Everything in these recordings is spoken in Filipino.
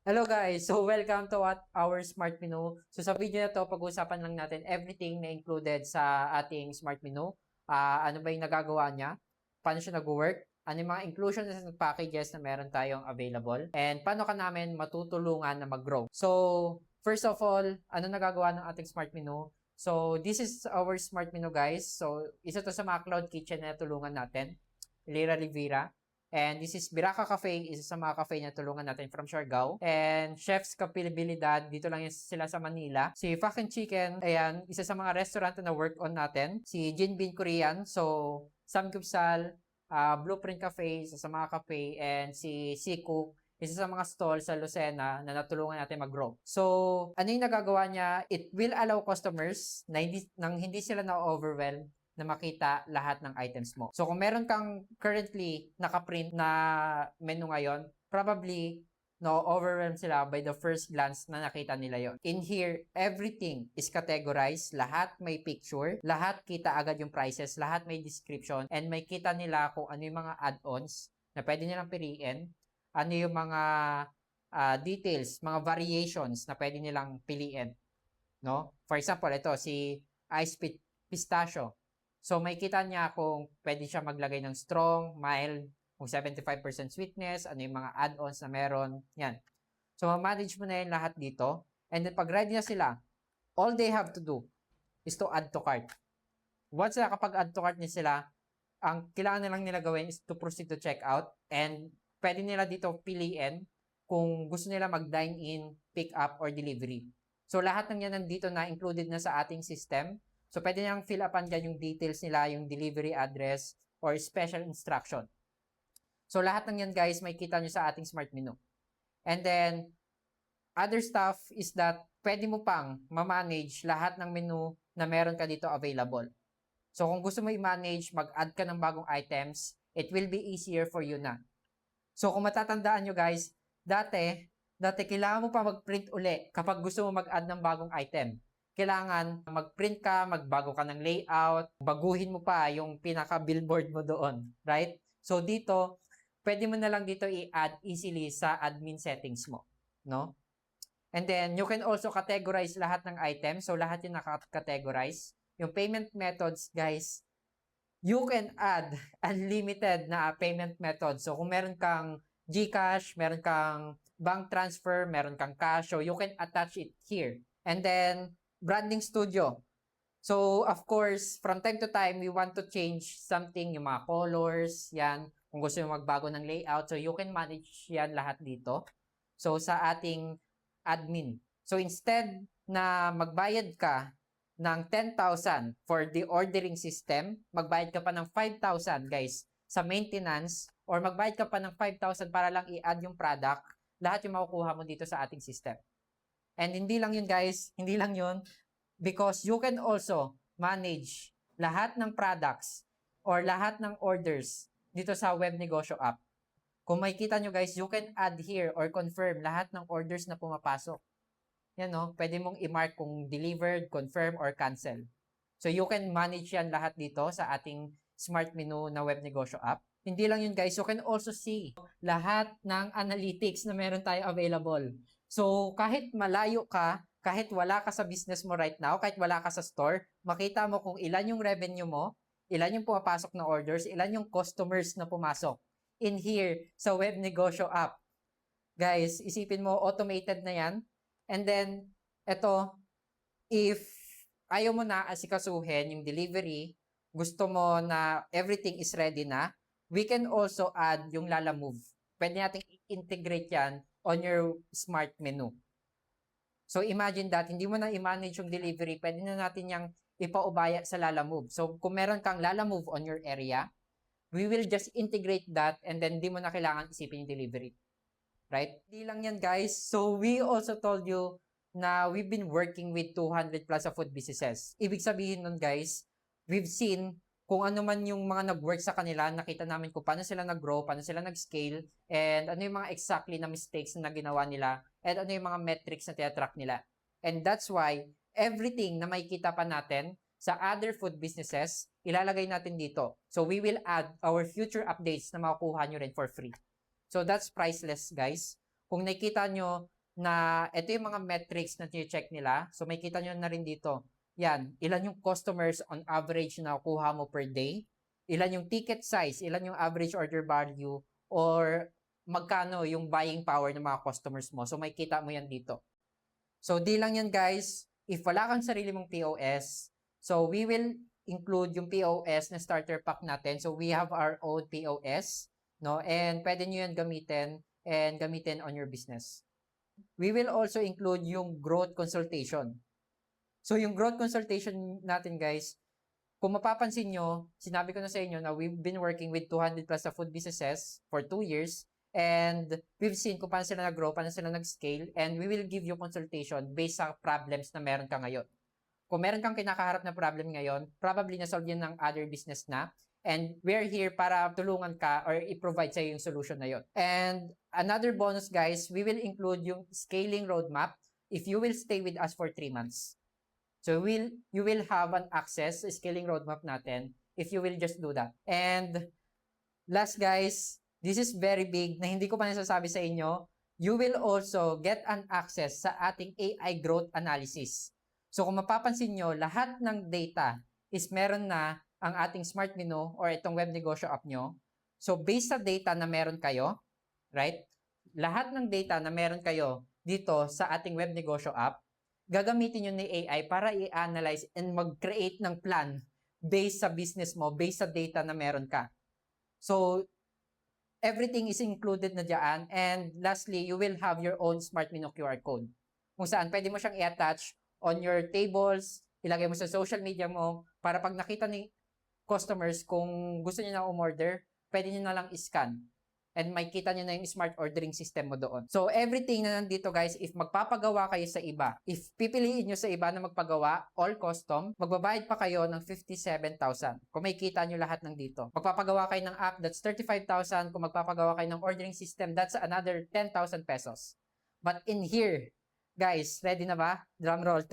Hello guys! So welcome to our Smart Menu. So sa video na to, pag-uusapan lang natin everything na included sa ating Smart Menu. Ano ba yung nagagawa niya? Paano siya nag-work? Ano yung mga inclusions and packages na meron tayong available? And paano ka namin matutulungan na mag-grow? So first of all, ano nagagawa ng ating Smart Menu? So this is our Smart Menu guys. So isa to sa mga cloud kitchen na tulungan natin. Lira Rivera. And this is Biraka Cafe, isa sa mga cafe na tulungan natin from Siargao. And Chef's Kapilibilidad, dito lang sila sa Manila. Si Fucking Chicken, ayan, isa sa mga restaurant na work on natin. Si Jinbin Korean, so Samgyeopsal, Blueprint Cafe, isa sa mga cafe. And si Siku, isa sa mga stall sa Lucena na natulungan natin mag-grow. So, ano yung nagagawa niya? It will allow customers na hindi sila na-overwhelm na makita lahat ng items mo. So, kung meron kang currently nakaprint na menu ngayon, probably no-overwhelm sila by the first glance na nakita nila yon. In here, everything is categorized. Lahat may picture. Lahat kita agad yung prices. Lahat may description. And may kita nila kung ano yung mga add-ons na pwede nilang piliin. Ano yung mga details, mga variations na pwede nilang piliin. No? For example, ito, si Ice Pistachio. So, may kita niya kung pwede siya maglagay ng strong, mild, kung 75% sweetness, ano yung mga add-ons na meron. Yan. So, ma-manage mo na yung lahat dito. And then, pag ready na sila, all they have to do is to add to cart. Once na kapag add to cart niya sila, ang kailangan na lang nila gawin is to proceed to checkout. And pwede nila dito piliin kung gusto nila mag-dine in, pick up, or delivery. So, lahat ng yan nandito na included na sa ating system. So, pwede niyang fill upan dyan yung details nila, yung delivery address, or special instruction. So, lahat ng yan guys, may kita nyo sa ating smart menu. And then, other stuff is that pwede mo pang ma-manage lahat ng menu na meron ka dito available. So, kung gusto mo i-manage, mag-add ka ng bagong items, it will be easier for you na. So, kung matatandaan nyo guys, dati kailangan mo pa mag-print uli kapag gusto mo mag-add ng bagong item. Kailangan mag-print ka, magbago ka ng layout, baguhin mo pa yung pinaka-billboard mo doon, right? So, dito, pwede mo na lang dito i-add easily sa admin settings mo, no? And then, you can also categorize lahat ng items. So, lahat yung naka-categorize. Yung payment methods, guys, you can add unlimited na payment method. So, kung meron kang GCash, meron kang bank transfer, meron kang cash, so you can attach it here. And then, branding studio. So, of course, from time to time, we want to change something, yung mga colors, yan. Kung gusto mo magbago ng layout, so you can manage yan lahat dito. So, sa ating admin. So, instead na magbayad ka ng 10,000 for the ordering system, magbayad ka pa ng 5,000 guys sa maintenance, or magbayad ka pa ng 5,000 para lang i-add yung product, lahat yung makukuha mo dito sa ating system. And hindi lang yun guys, hindi lang yun, because you can also manage lahat ng products or lahat ng orders dito sa web negosyo app. Kung makikita nyo guys, you can add here or confirm lahat ng orders na pumapasok. Yan no, pwede mong i-mark kung delivered, confirm, or cancel. So you can manage yan lahat dito sa ating smart menu na web negosyo app. Hindi lang yun guys, you can also see lahat ng analytics na meron tayo available. So kahit malayo ka, kahit wala ka sa business mo right now, kahit wala ka sa store, makita mo kung ilan yung revenue mo, ilan yung pumapasok na orders, ilan yung customers na pumasok in here sa web negosyo app. Guys, isipin mo, automated na yan. And then, eto, if ayaw mo na asikasuhin yung delivery, gusto mo na everything is ready na, we can also add yung Lala Move. Pwede natin integrate yan on your smart menu. So, imagine that, hindi mo na i-manage yung delivery, pwede na natin yung ipaubaya sa Lala Move. So, kung meron kang Lala Move on your area, we will just integrate that and then di mo na kailangan isipin yung delivery. Right? Hindi lang yan, guys. So, we also told you na we've been working with 200 plus of food businesses. Ibig sabihin nun, guys, we've seen kung ano man yung mga nag-work sa kanila, nakita namin kung paano sila nag-grow, paano sila nag-scale, and ano yung mga exactly na mistakes na ginawa nila, and ano yung mga metrics na tinatrack nila. And that's why, everything na makikita pa natin sa other food businesses, ilalagay natin dito. So, we will add our future updates na makukuha nyo rin for free. So, that's priceless, guys. Kung nakikita nyo, na ito yung mga metrics na check nila. So may kita nyo na rin dito. Yan, ilan yung customers on average na kuha mo per day, ilan yung ticket size, ilan yung average order value, or magkano yung buying power ng mga customers mo. So may kita mo yan dito. So di lang yan guys, if wala kang sarili mong POS, so we will include yung POS na starter pack natin. So we have our own POS, no? And pwede nyo yan gamitin on your business. We will also include yung growth consultation. So yung growth consultation natin guys, kung mapapansin nyo, sinabi ko na sa inyo na we've been working with 200 plus na food businesses for 2 years, and we've seen kung paano sila nag-grow, paano sila nag-scale, and we will give you consultation based sa problems na meron ka ngayon. Kung meron kang kinakaharap na problem ngayon, probably na-solve yan ng other business na, and we're here para tulungan ka or i-provide sa yung solution na yon. And another bonus guys, we will include yung scaling roadmap if you will stay with us for 3 months. So you will have an access sa scaling roadmap natin if you will just do that. And last guys, this is very big na hindi ko pa nasasabi sa inyo. You will also get an access sa ating AI growth analysis. So kung mapapansin nyo, lahat ng data is meron na ang ating Smart Menu or itong web negosyo app nyo. So based sa data na meron kayo, right? Lahat ng data na meron kayo dito sa ating web negosyo app, gagamitin nyo ni AI para i-analyze and mag-create ng plan based sa business mo, based sa data na meron ka. So, everything is included na dyan. And lastly, you will have your own Smart Menu QR code. Kung saan, pwede mo siyang i-attach on your tables, ilagay mo sa social media mo, para pag nakita ni customers kung gusto niyo na umorder, pwede niyo na lang i-scan. And may kita nyo na yung smart ordering system mo doon. So, everything na nandito guys, if magpapagawa kayo sa iba, if pipiliin nyo sa iba na magpagawa, all custom, magbabayad pa kayo ng 57,000. Kung may kita nyo lahat ng dito. Magpapagawa kayo ng app, that's 35,000. Kung magpapagawa kayo ng ordering system, that's another 10,000 pesos. But in here, guys, ready na ba? Drum roll.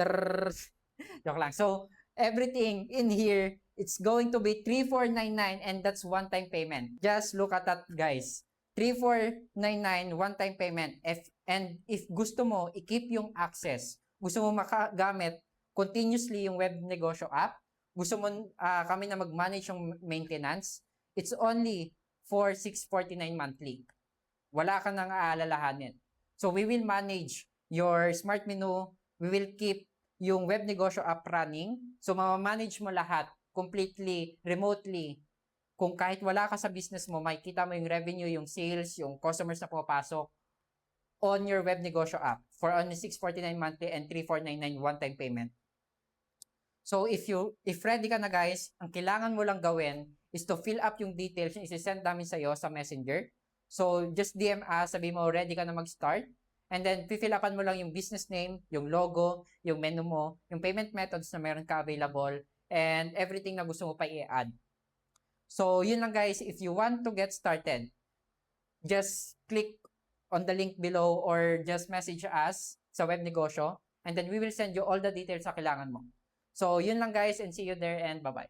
Joke lang. So, everything in here, it's going to be 3,499 and that's one-time payment. Just look at that guys. 3,499 one-time payment. If gusto mo i-keep yung access, gusto mo makagamit continuously yung web negosyo app, gusto mo kami na mag-manage yung maintenance, it's only for 649 monthly. Wala ka nang aalalahanin. So we will manage your Smart Menu, we will keep yung web negosyo app running. So mamamanage mo lahat completely remotely. Kung kahit wala ka sa business mo, makikita mo yung revenue, yung sales, yung customers na pumapasok on your web negosyo app for only 649 monthly and 3,499 one-time payment. So if ready ka na guys, ang kailangan mo lang gawin is to fill up yung details yung isi-send namin sa'yo sa Messenger. So just DM us, sabi mo ready ka na mag-start. And then fill upan mo lang yung business name, yung logo, yung menu mo, yung payment methods na meron ka available, and everything na gusto mo pa i-add. So, yun lang guys. If you want to get started, just click on the link below or just message us sa web negosyo, and then we will send you all the details na kailangan mo. So, yun lang guys, and see you there, and bye-bye.